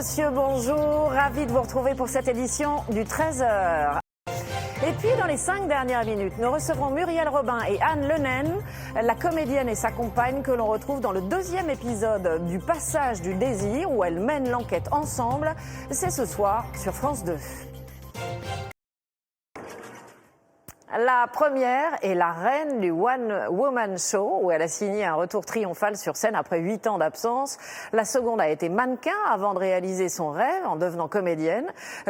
Monsieur, bonjour. Ravi de vous retrouver pour cette édition du 13h. Et puis, dans les 5 dernières minutes, nous recevrons Muriel Robin et Anne Lenaine, la comédienne et sa compagne que l'on retrouve dans le 2e épisode du Passage du désir, où elles mènent l'enquête ensemble. C'est ce soir sur France 2. La première est la reine du One Woman Show, où elle a signé un retour triomphal sur scène après 8 ans d'absence. La seconde a été mannequin avant de réaliser son rêve en devenant comédienne.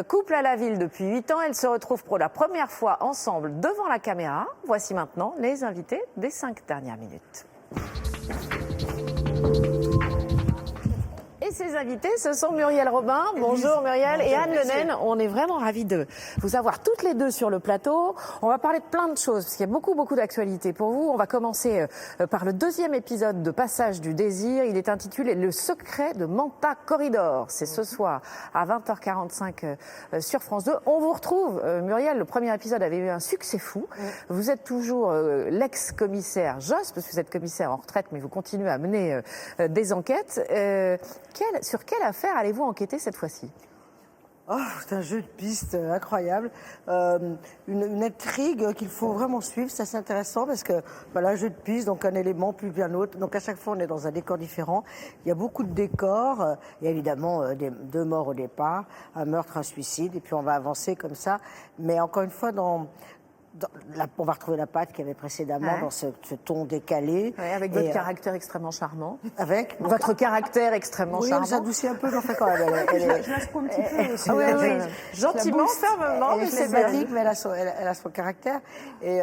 Couple à la ville depuis 8 ans, elles se retrouvent pour la première fois ensemble devant la caméra. Voici maintenant les invités des 5 dernières minutes. Et ces invités, ce sont Muriel Robin, bonjour Muriel, et Anne Lenaine. On est vraiment ravis de vous avoir toutes les deux sur le plateau. On va parler de plein de choses, parce qu'il y a beaucoup d'actualités pour vous. On va commencer par le 2e épisode de Passage du désir. Il est intitulé Le secret de Manta Corridor. C'est ce soir à 20h45 sur France 2. On vous retrouve, Muriel, le premier épisode avait eu un succès fou. Vous êtes toujours l'ex-commissaire Josse, parce que vous êtes commissaire en retraite, mais vous continuez à mener des enquêtes. Sur quelle affaire allez-vous enquêter cette fois-ci ? Oh, c'est un jeu de piste incroyable, une intrigue qu'il faut vraiment suivre, c'est assez intéressant parce que voilà, jeu de piste, donc un élément plus qu'un autre, donc à chaque fois on est dans un décor différent, il y a beaucoup de décors, il y a évidemment 2 morts au départ, un meurtre, un suicide, et puis on va avancer comme ça, mais encore une fois on va retrouver la patte qu'il y avait précédemment dans ce ton décalé. Ouais, avec votre caractère extrêmement charmant. Avec votre caractère extrêmement charmant. Oui, elle s'adoucit un peu, j'en fais quand même. Je la secoue un petit peu aussi. Oui. Gentiment, fermement. Elle est sympathique, mais elle a son caractère. Et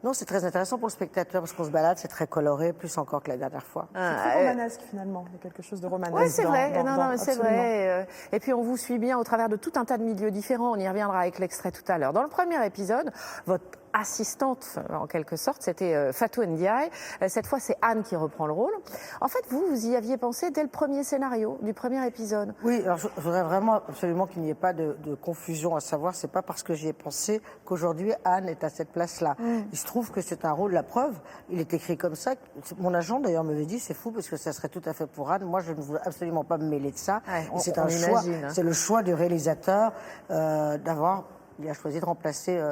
non, c'est très intéressant pour le spectateur parce qu'on se balade, c'est très coloré, plus encore que la dernière fois. C'est très romanesque finalement, il y a quelque chose de romanesque. Oui, c'est vrai. Non, c'est absolument. vrai. Et puis on vous suit bien au travers de tout un tas de milieux différents. On y reviendra avec l'extrait tout à l'heure. Dans le premier épisode, votre assistante, en quelque sorte, c'était Fatou Ndiaye. Cette fois, c'est Anne qui reprend le rôle. En fait, vous y aviez pensé dès le premier scénario du premier épisode. Oui, alors je voudrais vraiment absolument qu'il n'y ait pas de confusion, à savoir, c'est pas parce que j'y ai pensé qu'aujourd'hui Anne est à cette place-là. Il se trouve que c'est un rôle, la preuve, il est écrit comme ça. Mon agent d'ailleurs m'avait dit, c'est fou parce que ça serait tout à fait pour Anne. Moi, je ne voulais absolument pas me mêler de ça. Ouais, c'est un choix, c'est le choix du réalisateur il a choisi de remplacer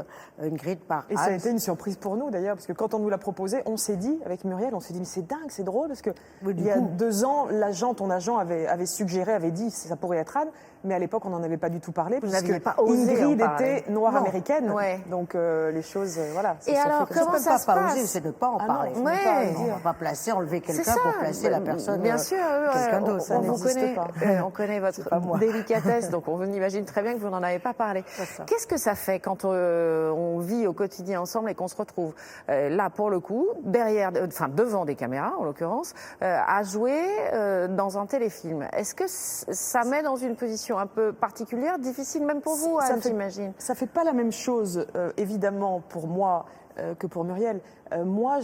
une grille par Anne. Et ça a été une surprise pour nous d'ailleurs, parce que quand on nous l'a proposé, on s'est dit, avec Muriel, on s'est dit, mais c'est dingue, c'est drôle, parce que il y a 2 ans, ton agent avait suggéré, avait dit, ça pourrait être Anne, mais à l'époque, on n'en avait pas du tout parlé, Vous parce n'aviez que pas osé Ingrid en parler. était noire américaine, Ouais. donc les choses, voilà. Et alors, comment ça se passe ? C'est ne pas en parler. non, On ne va pas placer, enlever quelqu'un pour placer la personne. Bien sûr, quelqu'un d'autre. ça on vous n'existe connaît, pas. on connaît votre délicatesse, donc on imagine très bien que vous n'en avez pas parlé. Qu'est-ce que ça fait quand on vit au quotidien ensemble et qu'on se retrouve là, pour le coup, devant des caméras, en l'occurrence, à jouer dans un téléfilm? Est-ce que ça met dans une position un peu particulière, difficile même pour vous, Anne, j'imagine? Ça fait pas la même chose, évidemment, pour moi que pour Muriel. Moi,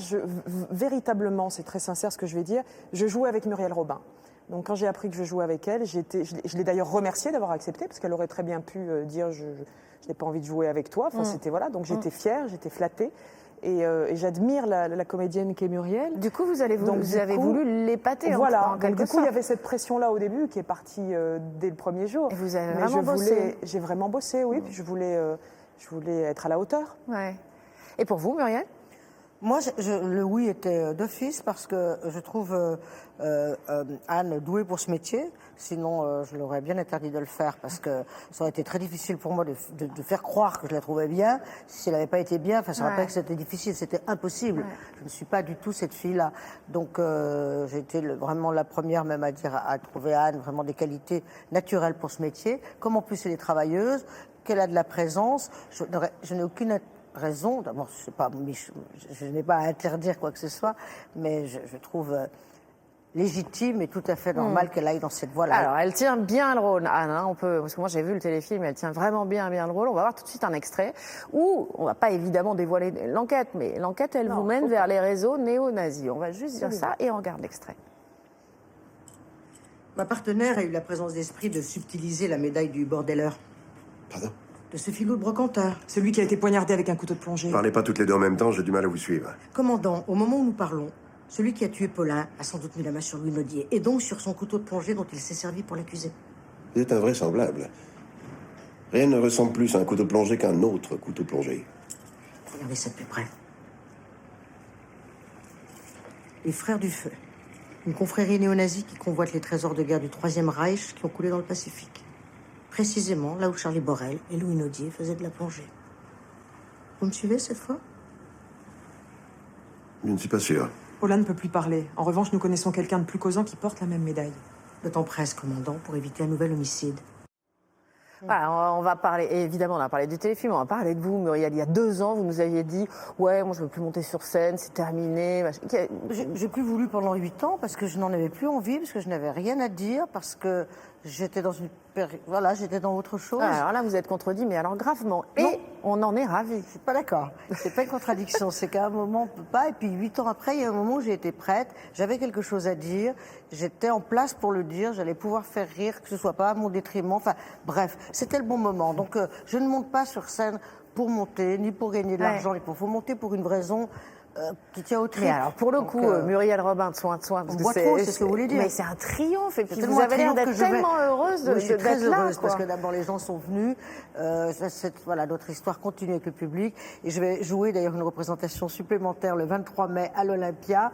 véritablement, c'est très sincère ce que je vais dire, je jouais avec Muriel Robin. Donc quand j'ai appris que je jouais avec elle, je l'ai d'ailleurs remerciée d'avoir accepté, parce qu'elle aurait très bien pu dire je n'ai pas envie de jouer avec toi. Enfin, c'était voilà. Donc j'étais fière, j'étais flattée. Et j'admire la comédienne qu'est Muriel. Du coup, vous avez voulu l'épater voilà, en quelque sorte. Du coup, il y avait cette pression-là au début qui est partie dès le premier jour. Et vous avez vraiment bossé. J'ai vraiment bossé, oui. Puis je voulais être à la hauteur. Ouais. Et pour vous, Muriel? Moi, le oui était d'office parce que je trouve Anne douée pour ce métier. Sinon, je l'aurais bien interdit de le faire parce que ça aurait été très difficile pour moi de faire croire que je la trouvais bien. Si elle n'avait pas été bien, ça ne serait pas que c'était difficile, c'était impossible. Ouais. Je ne suis pas du tout cette fille-là. Donc, j'ai été vraiment la première même à trouver Anne vraiment des qualités naturelles pour ce métier. Comme en plus elle est travailleuse, qu'elle a de la présence, je n'ai aucune raison, d'abord, je n'ai pas à interdire quoi que ce soit, mais je trouve légitime et tout à fait normal qu'elle aille dans cette voie-là. Alors, elle tient bien le rôle, Anne, hein, parce que moi j'ai vu le téléfilm, elle tient vraiment bien le rôle. On va voir tout de suite un extrait où on va pas évidemment dévoiler l'enquête, mais l'enquête, elle vous mène vers les réseaux néo-nazis. On va juste dire ça et on regarde l'extrait. Ma partenaire a eu la présence d'esprit de subtiliser la médaille du bordeleur. Pardon? De ce filou de brocanteur. Celui qui a été poignardé avec un couteau de plongée. Parlez pas toutes les deux en même temps, j'ai du mal à vous suivre. Commandant, au moment où nous parlons, celui qui a tué Paulin a sans doute mis la main sur Louis Naudier, et donc sur son couteau de plongée dont il s'est servi pour l'accuser. Vous êtes invraisemblable. Rien ne ressemble plus à un couteau plongé qu'un autre couteau plongé. Regardez ça de plus près. Les Frères du Feu. Une confrérie néo-nazie qui convoite les trésors de guerre du Troisième Reich qui ont coulé dans le Pacifique. Précisément là où Charlie Borel et Louis Naudier faisaient de la plongée. Vous me suivez cette fois? Je ne suis pas sûr. Paula ne peut plus parler. En revanche, nous connaissons quelqu'un de plus causant qui porte la même médaille. Le temps presse, commandant, pour éviter un nouvel homicide. Voilà, on va parler, et évidemment, on a parlé du téléfilm, on va parler de vous, Muriel. Il y a 2 ans, vous nous aviez dit, ouais, moi je veux plus monter sur scène, c'est terminé. J'ai plus voulu pendant 8 ans parce que je n'en avais plus envie, parce que je n'avais rien à dire, parce que j'étais dans une période, voilà, j'étais dans autre chose. Alors là, vous êtes contredit, mais alors gravement. Et Non. on en est ravis. Je suis pas d'accord. C'est pas une contradiction. C'est qu'à un moment, on peut pas. Et puis 8 ans après, il y a un moment où j'ai été prête. J'avais quelque chose à dire. J'étais en place pour le dire. J'allais pouvoir faire rire, que ce soit pas à mon détriment. Enfin, bref, c'était le bon moment. Donc, je ne monte pas sur scène pour monter, ni pour gagner de l'argent. Il faut monter pour une raison qui tient au tripes. Mais alors, pour le coup, Muriel Robin de Soin de Soin, parce on que boit trop, c'est ce que vous voulez dire. Mais c'est un triomphe. Et puis C'est vous avez l'air tellement un d'être triomphe que je tellement vais- heureuse Oui, je suis très d'être là, heureuse quoi. parce que d'abord les gens sont venus. Voilà, notre histoire continue avec le public. Et je vais jouer d'ailleurs une représentation supplémentaire le 23 mai à l'Olympia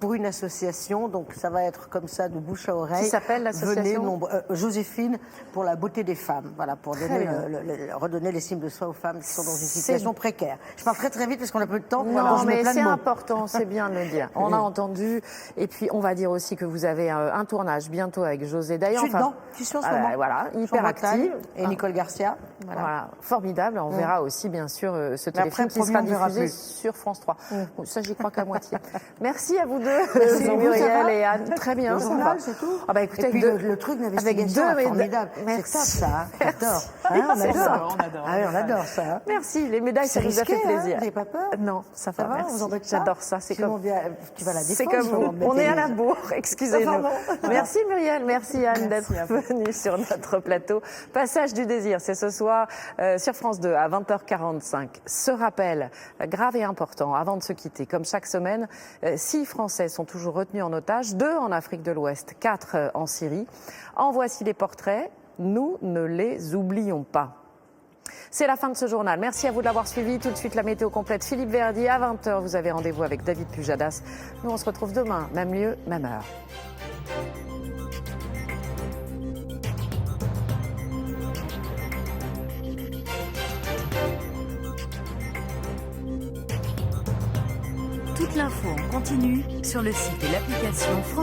pour une association. Donc ça va être comme ça de bouche à oreille. Qui s'appelle l'association? Venez, Joséphine pour la beauté des femmes. Voilà, pour donner redonner l'estime de soi aux femmes qui sont dans une situation précaire. Je parle très très vite parce qu'on a peu de temps. Non, alors je mets mais plein de c'est mots. important, c'est bien de le dire. On a entendu. Et puis, on va dire aussi que vous avez un tournage bientôt avec José Je Dayan. suis dedans, je suis en ce moment. Voilà, Je suis en hyper Bretagne, active. et Nicole Garcia. Voilà, formidable. On verra aussi, bien sûr, ce Mais téléfilm après, qui promis, sera on verra diffusé plus. sur France 3. Bon, ça, j'y crois qu'à moitié. Merci à vous deux, Merci à vous, Muriel ça va et Anne. Très bien, Ça ça va, va. c'est tout. Ah bah écoutez, Et puis avec le truc avec d'investigation deux est formidable. Merci. C'est top ça, hein. J'adore. Oui, On c'est adore. ça. On adore. Ah oui, on adore ça. hein. Merci, les médailles, ça C'est nous a fait risqué, hein, plaisir. vous n'avez pas peur? Non, ça Ça va, va, merci. vous embêtez pas? J'adore ça, c'est Sinon, comme... bien, tu vas la C'est défendre. comme vous. On est à la bourre, excusez-nous. Pardon. Merci Muriel, merci Anne Merci d'être à vous. venue sur notre plateau. Passage du désir, c'est ce soir sur France 2 à 20h45. Ce rappel grave et important avant de se quitter. Comme chaque semaine, 6 Français sont toujours retenus en otage, 2 en Afrique de l'Ouest, 4 en Syrie. En voici les portraits. Nous ne les oublions pas. C'est la fin de ce journal. Merci à vous de l'avoir suivi. Tout de suite, la météo complète. Philippe Verdi, à 20h, vous avez rendez-vous avec David Pujadas. Nous, on se retrouve demain, même lieu, même heure. Toute l'info en continu sur le site et l'application France.